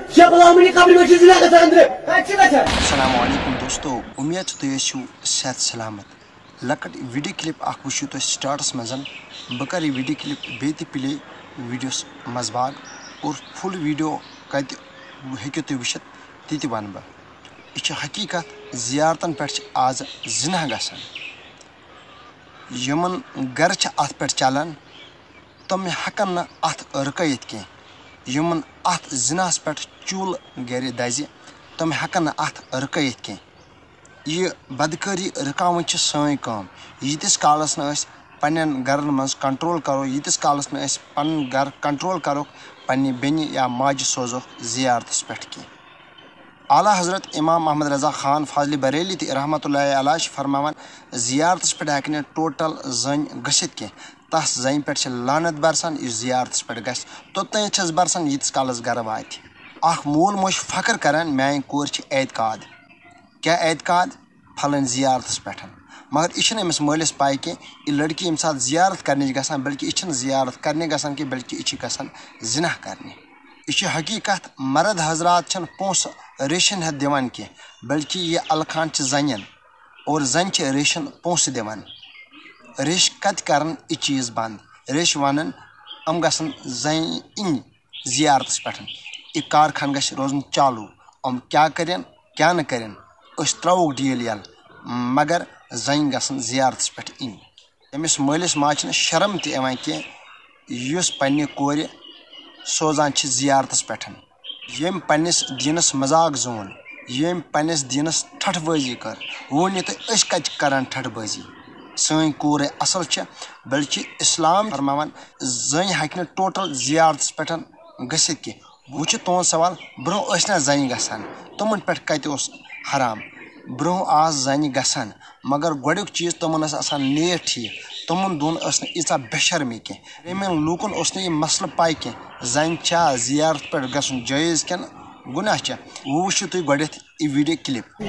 السلام علیکم دوستو امید تھی صحت سلامت لکٹ ویڈیو کلپ وچو تھی سٹارٹس مزن بہ کر یہ ویڈیو کلپ بیت پلے ویڈیوس مزباگ اور فل ویڈیو کت ہیکو تھی وچت تی ون بہ یہ حقیقت زیارتن پہ آز زنہ گھان یمن گر ات پہ چلان تم ہکن نا ات رکیت کی یمن ات زناس پہ چول گر دزِ تم ہکن نا ات رکیت کی یہ بدکاری رکاون سن کام یتس کالس نا پن گرن مز کنٹرول کرو یتس کالس نا پن گر کنٹرول کرو پنہ بینہ یا ماجہ سوزو زیارتس پہ کی اعلیٰ حضرت امام محمد رضا خان فاضل بریلی تہ رحمۃ اللہ علیہ فرماوان زیارتس پہ ہیکہ ٹوٹل زن گھت کی تس زن پہ لانت برسان اس زیارتس پہ گھس توتین چھس برسان یتس کالس گر وات اخ مول موج فخر کران میان کور اعتقاد کیا اعتقاد پھلن زیارتس پہ مگر یہ امس مالس پائی کہ یہ لڑکی یم سات زیارت کرنے گھان بلکہ یہ زیارت کرنے گھان کی بلکہ یہ گھان زنہ کرنے یہ حقیقت مرد حضرات پونس ریشن ہتھ دان کی بلکہ یہ الکھان زنین اور زن ریشن پونس دان ریش کت کرن یہ چیز بند ریش ونن ام گھن زن ان زیارتس پہ یہ کارخان گھ روزن چالو ام کیا کرن کیا نہ کرن اس تروک ڈیل یل مگر زن گھن زیارتس پہ ان امس مالس ماج شرم تیوان کی اس پنہ کور سوزان زیارتس پہ یم پنس دینس مذاق زون یم پنس دینس ٹھٹھ بازی کر ورنہ تو کت کران ٹھٹھ بازی سن کور اصل بلکہ اسلام فرماوان زن ہیکہ ٹوٹل زیارتس پہ گھت کی وچ تہذ سوال برو نا زن گھان تمن پہ کت حرام برو آس زن گھان مگر گوڑیک چیز تمن آسان نیت ٹھیک تمن دون ایسا بے شرمی کی لوکن یہ مسئلہ پائی کی زن چھا زیارت پہ گھن جائز کن گناہ وہ وچو تھی گوڑت یہ ویڈیو کلپ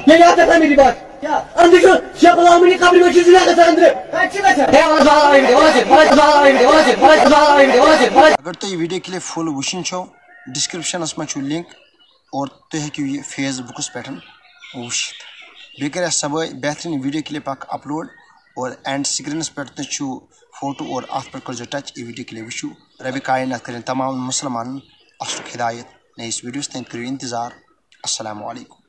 اگر تھی یہ ویڈیو کلپ فل وچن چھو ڈسکرپشنس مجھ لنک اور تھی ہیکو یہ فیس بکس پہ وچت بیٚیہِ کَرِ اَسہِ صبح بہترین ویڈیو کلپ اپلوڈ اور اینڈ سکرینس پہ چھو فوٹو اور ات پہ کرو ٹچ یہ ویڈیو کلپ وچو ربِ کائنات کریں تمام مسلمان اصل ہدایت نئیس ویڈیوس تین کرو انتظار السلام علیکم